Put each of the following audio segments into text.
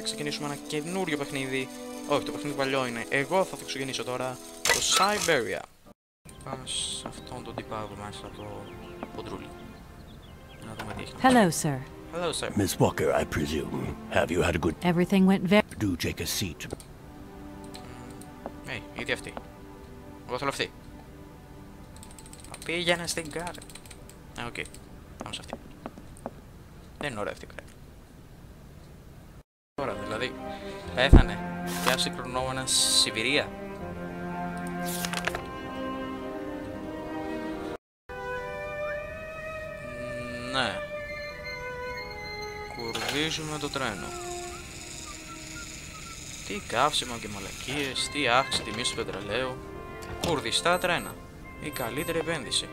ξεκινήσουμε ένα καινούριο παιχνίδι. Όχι, το παιχνίδι παλιό είναι. Εγώ θα το ξεκινήσω τώρα. Το Siberia. Πάμε σε αυτόν τον τυπά εδώ μέσα το ποντρούλι. Να δούμε τι έχει. Hello, sir. Hello, sir. Miss Walker, I presume. Have you had a good... Everything went very... Do take a seat. Γιατί αυτή. Εγώ θέλω αυτή. Πήγαινε στην κάρτα. Οκ. Πάμε σε αυτή. Δεν είναι ωραία αυτή η κάρτα. Τώρα δηλαδή. Πέθανε. Πιάσε κρονόμενα Σιβηρία. Ναι. Κουρδίζουμε το τρένο. Τι καύσιμο και μαλακίες, τι αύξηση τιμής του πετρελαίου. Κουρδιστά τρένα. Η καλύτερη επένδυση.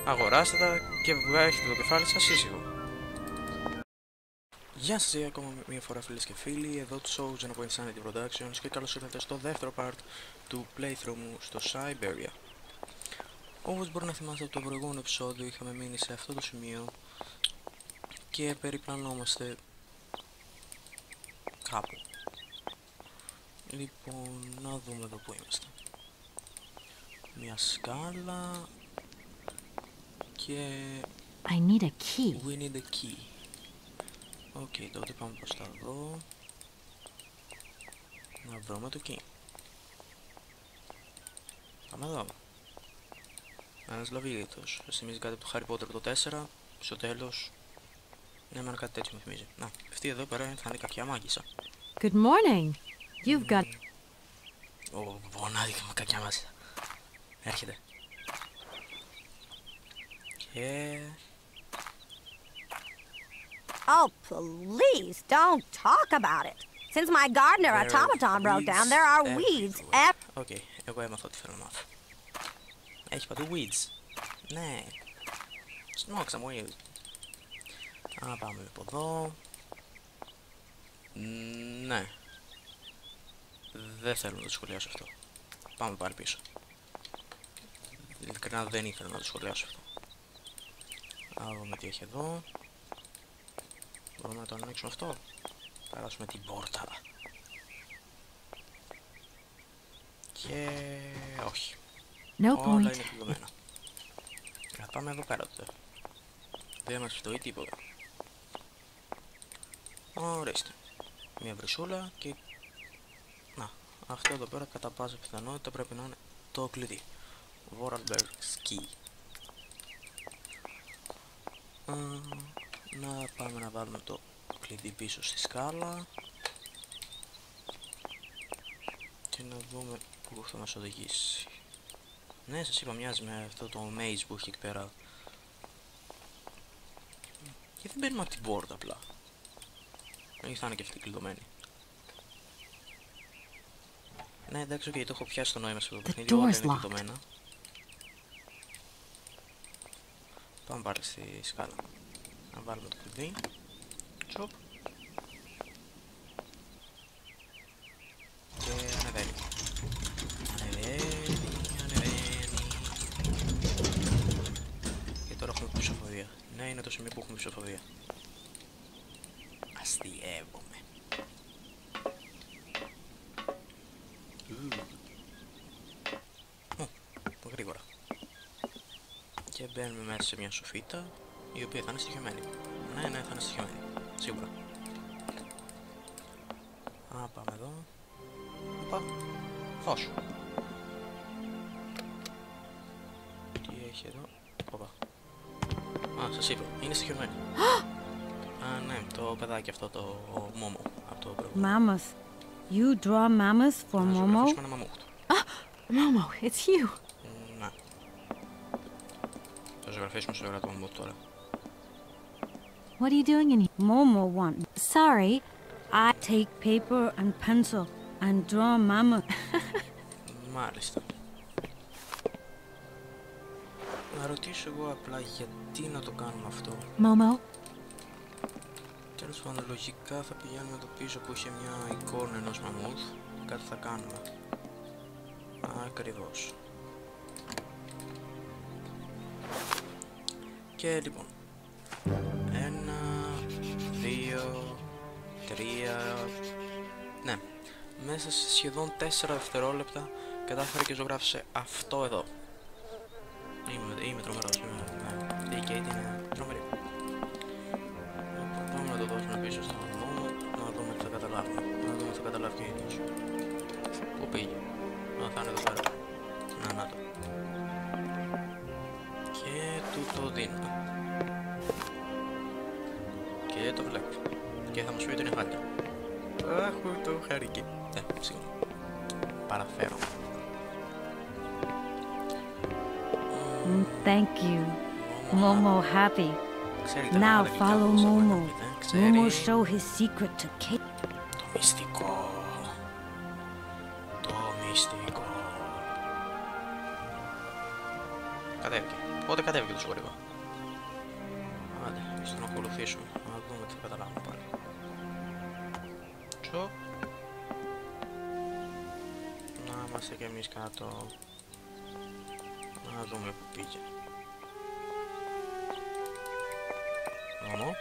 Αγοράστε τα και έχετε το κεφάλι σας ήσυχο. Γεια σας ακόμα μια φορά φίλες και φίλοι, εδώ του Chosen από Insanity Productions και καλώς ήρθατε στο δεύτερο part του playthrough μου στο Siberia. Όπως μπορεί να θυμάστε από το προηγούμενο επεισόδιο είχαμε μείνει σε αυτό το σημείο και περιπλανόμαστε κάπου. Λοιπόν, να δούμε εδώ που είμαστε. Μια σκάλα και... I need a key. We need a key. Οκ, τότε πάμε προς τα εδώ. Να βρούμε το key. Πάμε εδώ. Ένας λαβύρινθος. Θυμίζει κάτι από το Harry Potter το 4. Στο τέλος. Ναι, εμένα κάτι τέτοιο μου θυμίζει. Να, αυτή εδώ πέρα θα είναι κάποια μάγισσα. Good morning. You've got... Πονάδικα με κακιά μάγισσα. Έρχεται. Και... Oh, please, don't talk about it. Since my gardener automaton broke down, there are weeds everywhere. Οκ, εγώ έμαθα ό,τι θέλω να μάθω. Έχει παντού weeds. Ναι. Smoke some weeds. Α, πάμε από εδώ. Ναι. Δεν θέλω να το σχολιάσω αυτό. Πάμε πάλι πίσω. Ειλικρινά δεν ήθελα να το σχολιάσω αυτό. Α, δούμε τι έχει εδώ. Μπορούμε να το ανοίξουμε αυτό. Περάσουμε την πόρτα. Και... όχι. No Όλα point. είναι κλειδωμένα. Θα πάμε εδώ πέρα τότε. Δεν μας φτωεί τίποτα. Ορίστε. Μια βρυσούλα και... να, αυτό εδώ πέρα κατά πάσα πιθανότητα πρέπει να είναι το κλειδί. Vorarlberg's key. Να πάμε να βάλουμε το κλειδί πίσω στη σκάλα και να δούμε πού θα μας οδηγήσει. Ναι, σας είπα, μοιάζει με αυτό το maze που έχει εκεί πέρα. Και δεν μπαίνουμε από την πόρτα απλά. Ή θα είναι και αυτή κλειδωμένη. Ναι, εντάξει, okay, το έχω πιάσει το νόημα σε αυτό το παιχνίδι, όλα είναι κλειδωμένα. Πάμε πάλι στη σκάλα. Να βάλουμε το κλειδί. Τσοπ. Και ανεβαίνει. Ανεβαίνει. Και τώρα έχουμε ψηφοδία. Ναι, είναι το σημείο που έχουμε ψηφοδία. Αστειεύομαι. Γρήγορα. Και μπαίνουμε μέσα σε μια σοφίτα η οποία θα είναι στοιχειωμένη. Ναι, θα είναι στοιχειωμένη. Σίγουρα. Α, πάμε εδώ. Οπα. Φως. Τι έχει εδώ. Οπα. Α, σας είπα. Είναι στοιχειωμένη. Α, ναι, το παιδάκι αυτό το Μόμο. Από το προηγούμενο. Mammoth. You draw mammoth for Να Momo? ζωγραφίσουμε ένα μαμούχτο. Momo, it's you. Ναι. Θα ζωγραφίσουμε στο γράτο μαμούχτο τώρα. What are you doing in here? Momo one. Sorry. I take paper and pencil and draw mammoth. Μάλιστα. Να ρωτήσω εγώ απλά γιατί να το κάνουμε αυτό. Momo? Τέλος πάντων, λογικά θα πηγαίνουμε εδώ πίσω που είχε μια εικόνα ενός μαμούθ. Κάτι θα κάνουμε. Ακριβώς. Και λοιπόν. 1, 2, 3, εταιρεία. Ναι, μέσα σε σχεδόν 4 δευτερόλεπτα κατάφερε και ζωγράφησε αυτό εδώ. Είμαι τρομερός, ναι, η Kate είναι τρομερή. Πάμε να το δώσουμε πίσω στον δρόμο, να δούμε τι θα καταλάβουμε. Να δούμε τι θα καταλάβει και ο ίδιος. Πού πήγε? Θα είναι εδώ πέρα. Να το. Και του το δίνω. Και το βλέπει. Και θα μας πει ότι είναι χάλια. Αχ, το χαρική. Ναι, σίγουρα. Παραφέρω. Thank you. Momo happy. Now follow Momo. Momo show his secret to Kate. Το μυστικό. Το μυστικό. Κατέβηκε. Πότε κατέβηκε το σιγουρικό? Άντε, ας τον ακολουθήσουμε. Να δούμε τι θα καταλάβουμε πάλι. Τσο. Να είμαστε κι εμείς κάτω. Να δούμε που πήγε. Μόνο.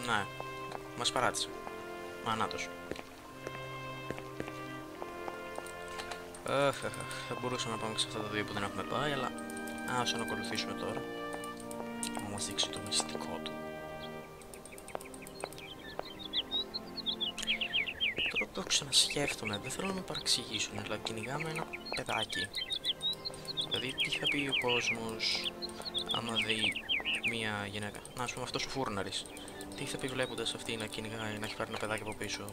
Ναι, μας παράτησε. Ανάτος. Θα μπορούσαμε να πάμε και σε αυτά τα δύο που δεν έχουμε πάει, αλλά ας τον ακολουθήσουμε τώρα. Να μας δείξει το μυστικό του. Τώρα το ξανασκέφτομαι, δεν θέλω να με παραξηγήσουν, αλλά κυνηγάμε ένα παιδάκι. Δηλαδή τι θα πει ο κόσμος άμα δει μία γυναίκα? Να, ας πούμε αυτός ο φούρναρης. Τι θα πει βλέποντας αυτή να κυνηγάει, να έχει πάρει ένα παιδάκι από πίσω?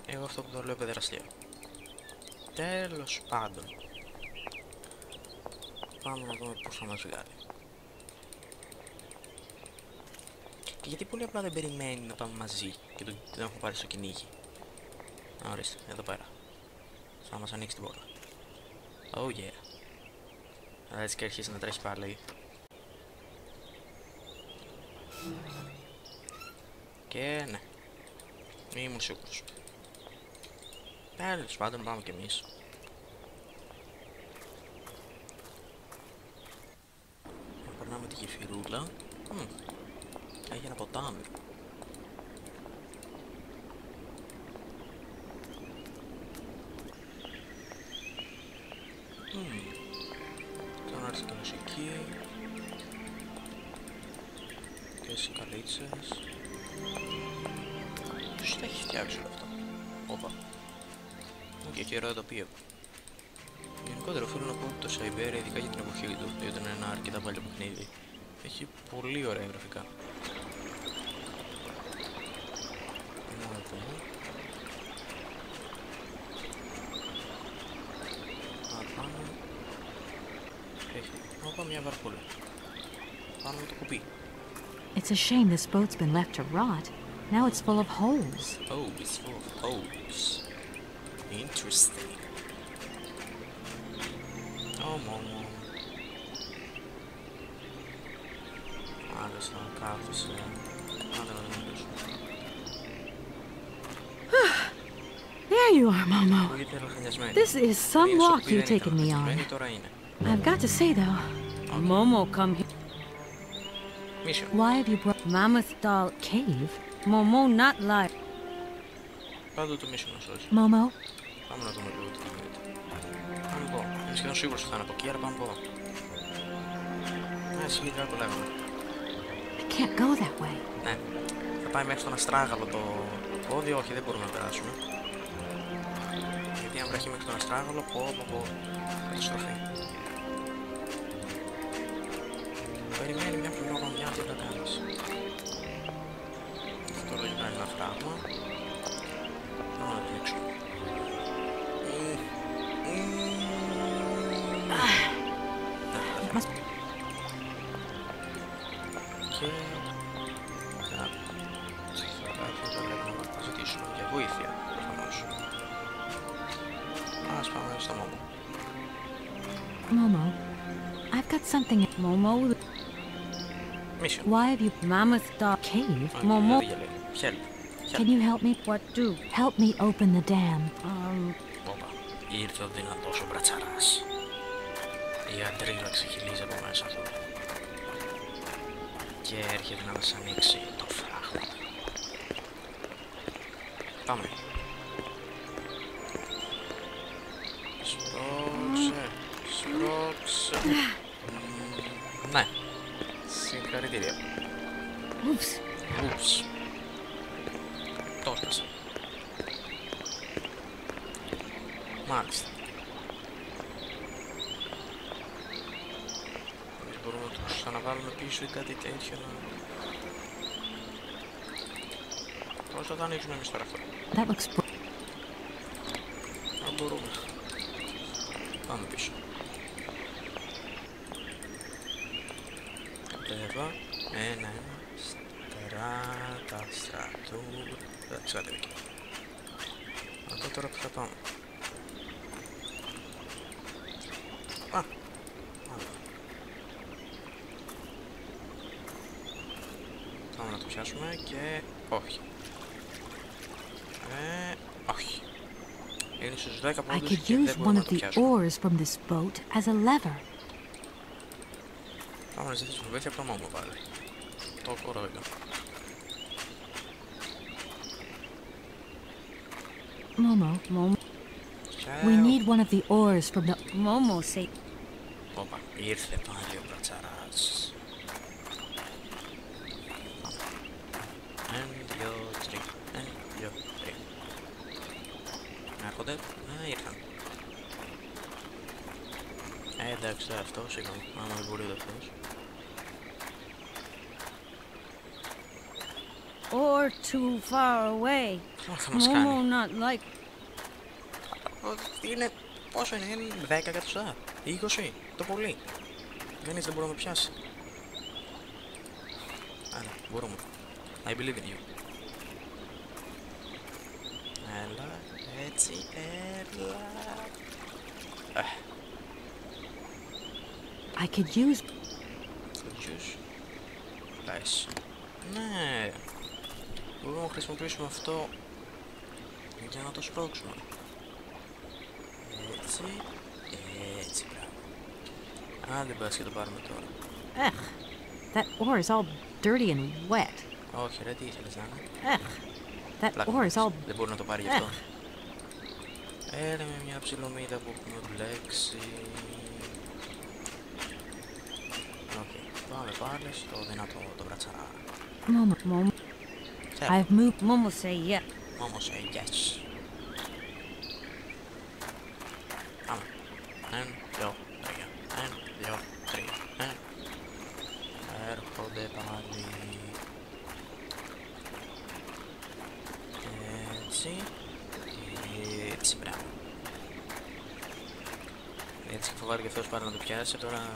Εγώ αυτό που το λέω παιδεραστία. Τέλος πάντων. Πάμε να δούμε πώς θα μας βγάλει. Και γιατί πολύ απλά δεν περιμένει να πάμε μαζί και τον έχουμε πάρει στο κυνήγι? Ορίστε, εδώ πέρα. Θα μας ανοίξει την πόρτα. Oh yeah. Έτσι και αρχίσει να τρέχει πάλι. Και ναι. Ήμουν σίγουρος. Τέλος πάντων πάμε κι εμείς. Περνάμε τη γεφυρούλα. Έχει ένα ποτάμι. Τώρα άρχισε και μουσική. Και σκαλίτσες. Ποιος τα έχει φτιάξει όλα αυτά? Όπα. Και καιρό το πήγα. Γενικότερα οφείλω να πω ότι το Siberia, ειδικά για την εποχή του, διότι είναι ένα αρκετά παλιό παιχνίδι, έχει πολύ ωραία γραφικά. Πάνω έχει, όπα, μια βαρκούλα. Πάνω με το κουπί. It's a shame this boat's been left to rot. Now it's full of holes. Oh, it's full of holes. Interesting. Oh, Momo. Άλλος να κάθεσαι. Άντε να δεν μιλήσω. There you are, Momo. This is some walk you've taken me on. I've got to say, though, Momo, come here. Mission. Why have you brought Mammoth Doll Cave? Momo, not live. Πάντω το mission να σώσει. Momo? Πάμε να δούμε λίγο τι γίνεται. Πάμε εδώ. Είμαι σχεδόν σίγουρος ότι θα είναι από εκεί, αλλά πάμε από εδώ. Ναι, σχετικά το λέγαμε. I can't go that way. Ναι. Θα πάει μέχρι τον αστράγαλο το πόδι. Όχι, δεν μπορούμε να περάσουμε. Γιατί αν βρέχει μέχρι τον αστράγαλο, πω, καταστροφή. Περιμένει μια πληρογονιά, τι θα κάνεις? Αυτό λογικά είναι ένα φράγμα. Να το ανοίξουμε. Και... θα πρέπει να ζητήσουμε για βοήθεια, προφανώς. Ας πάμε στο Momo. Momo, I've got something. Momo? Mission. Why have you... Mammoth Doll Cave? Momo? Help. Can you help me? What do? Help me open the dam. Όπα. Ήρθε ο δυνατός ο μπρατσαράς. Η αντρίλα ξεχυλίζει από μέσα του και έρχεται να μας ανοίξει το φράγμα. Πάμε. Σπρώξε. Ναι. Συγχαρητήρια. Ούψ. Το έσπασα. Μάλιστα. Μπορούμε να το ξαναβάλουμε πίσω ή κάτι τέτοιο να... Πώς θα το ανοίξουμε εμείς τώρα αυτό? Αν μπορούμε. Πάμε πίσω. Κατέβα. Ένα. Στράτα, στρατού. Εντάξει, κατέβει εκεί. Να δω τώρα που θα πάμε. Α. Πάμε να το πιάσουμε και... όχι. Όχι. Είναι στους 10 πόντους και δεν μπορούμε να το πιάσουμε. Πάμε να ζητήσουμε βοήθεια από το Μόμο πάλι. Το κορόιδο. Momo. We need one of the oars from the... Momo say... Όπα, ήρθε πάλι ο μπρατσαράς. Ένα, δυο, τρία. Ένα, δυο, τρία. Έρχονται. Ναι, ήρθαν. Εντάξει, αυτό, συγγνώμη. Άμα δεν μπορεί αυτός. Or too far away. Momo not like... Είναι... πόσο είναι, 10 εκατοστά, 20, το πολύ. Δεν μπορούμε να πιάσει. Άρα, μπορούμε. I believe in you. Έλα, έτσι, έλα. I could use... Nice. Ναι. Μπορούμε να χρησιμοποιήσουμε αυτό για να το σπρώξουμε. Έτσι, έτσι πράγμα. Αν δεν πας και το πάρουμε τώρα. Ugh, that oar is all dirty and wet. Όχι ρε, τι ήθελες να είναι? That oar is all... Δεν μπορεί να το πάρει γι' αυτό. Έλα με μια ψιλομύδα που έχουμε μπλέξει. Πάμε πάλι στο δυνατό το μπρατσαρά. Momo. I've moved... Momo say yes. Momo say yes. Πάμε. 1, 2, 3. 1, 2, 3. Έρχονται πάλι. Έτσι. Έτσι, μπράβο. Έτσι και φοβάται και αυτός πάρει να το πιάσει, τώρα...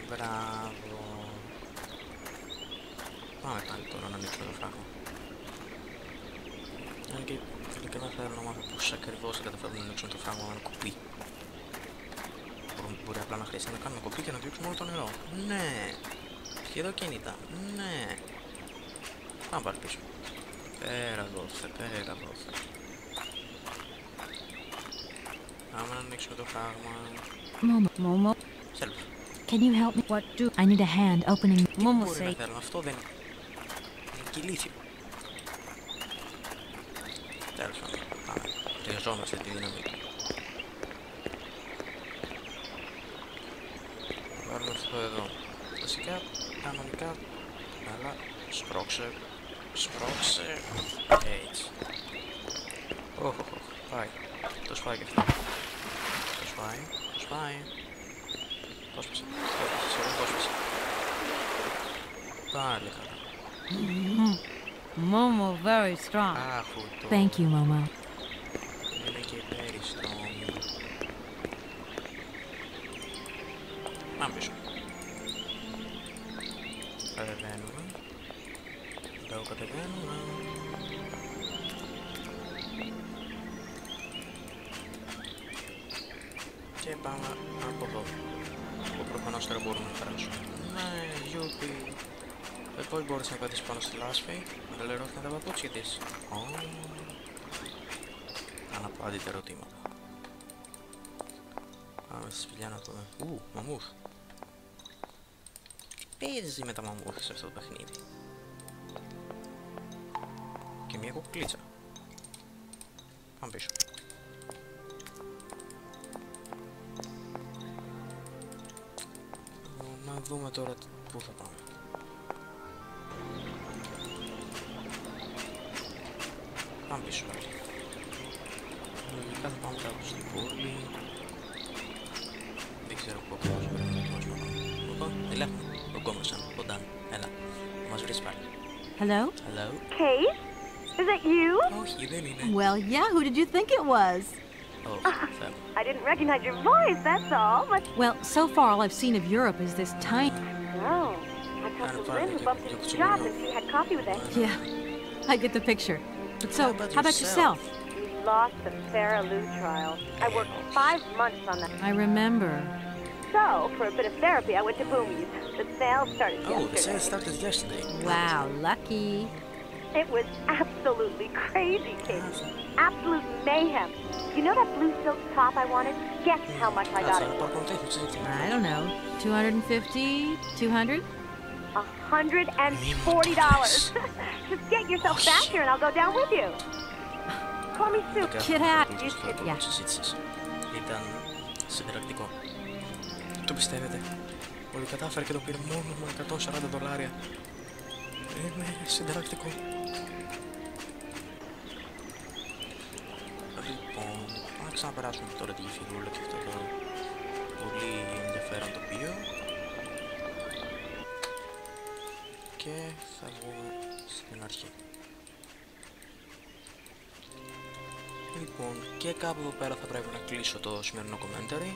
Μπράβο. Πάμε πάλι τώρα να ανοίξουμε το φράγμα. Αν και τελικά δεν θέλω να μάθω πώς ακριβώς θα καταφέρουμε να ανοίξουμε το φράγμα με ένα κουπί. Μπορεί απλά να χρειαστεί να κάνουμε κουπί και να διώξουμε όλο το νερό. Ναι. Χειροκίνητα. Ναι. Πάμε πάλι πίσω. Πέρα δώστε, πέρα δώστε. Πάμε να ανοίξουμε το φράγμα. Momo. Self. Can you help me? What do I need a hand opening? Momo say. Αυτό δεν είναι. Είναι και ηλίθιο. Τέλος πάντων. Πάμε. Χρειαζόμαστε τη δύναμη του. Βάλουμε αυτό εδώ. Βασικά, κανονικά. Αλλά σπρώξε. Σπρώξε. Έτσι. Όχ, πάει. Το σπάει και αυτό. Το σπάει. Το σπάει. Πόσπασε. Πόσπασε. Πάλι καλά. Momo very strong. Άχου το... Thank you, Momo. Είναι και very strong. Πάμε πίσω. Κατεβαίνουμε. Εδώ κατεβαίνουμε. Και πάμε από εδώ. Που προφανώς τώρα μπορούμε να περάσουμε. Ναι, γιούπι. Πώς μπορείς να πατήσεις πάνω στη λάσπη, να λερώθηκαν τα παπούτσια της. Αναπάντητα ερωτήματα. Πάμε στη σπηλιά να δούμε. Μαμούθ. Παίζει με τα μαμούθ σε αυτό το παιχνίδι. Και μια κουκλίτσα. Πάμε πίσω. Να δούμε τώρα πού θα πάμε. Πάμε πίσω πάλι. Λογικά θα πάμε κάπου στην πόλη. Δεν ξέρω πού ακριβώς πρέπει να δοκιμάσουμε. Λοιπόν, ελέγχουμε. Τον κόμμασαν, κοντά. Έλα, μας βρεις πάλι. Hello? Hello? Kate? Is that you? Όχι, δεν είναι. Well, yeah, who did you think it was? I didn't recognize your voice, that's all. But Well, so far all I've seen of Europe is this tiny... oh, I talked to Lynn who bumped into the job and she had coffee with us. Yeah, I get the picture. But so, how about yourself? We lost the Sarah Lou trial. I worked 5 months on that. I remember. So, for a bit of therapy, I went to Boomies. The sale started Oh, the yesterday. sale started yesterday. Wow, lucky. It was absolutely crazy, Kate. Absolute mayhem. You know that blue silk top I wanted? Guess how much I got it for? I don't know, 250, 200? $140. Just get yourself back here and I'll go down with you. Call me Sue. Kid hat. Yeah. Ήταν συνταρακτικό. Το πιστεύετε? Ότι κατάφερε και το πήρε μόνο με $140. Είναι συνταρακτικό. Λοιπόν, να ξαναπεράσουμε τώρα τη γεφυρούλα και αυτό το πολύ ενδιαφέρον τοπίο. Και θα βγούμε στην αρχή. Λοιπόν, και κάπου εδώ πέρα θα πρέπει να κλείσω το σημερινό commentary.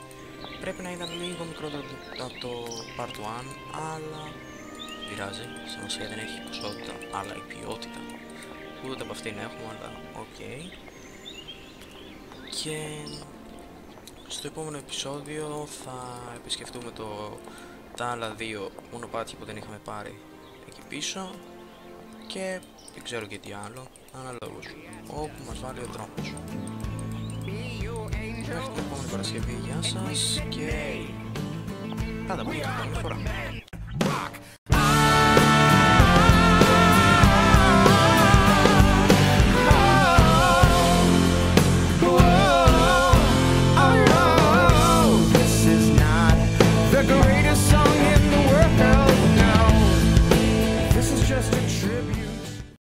Πρέπει να ήταν λίγο μικρότερο από το part 1, αλλά πειράζει, σημασία δεν έχει η ποσότητα, αλλά η ποιότητα. Ούτε από αυτήν έχουμε, αλλά οκ. Και στο επόμενο επεισόδιο θα επισκεφτούμε τα άλλα δύο μονοπάτια που δεν είχαμε πάρει εκεί πίσω. Και δεν ξέρω και τι άλλο, αναλόγως, όπου μας βάλει ο δρόμος. Μέχρι την επόμενη Παρασκευή, γεια σας και... Πάντα πολύ την επόμενη φορά.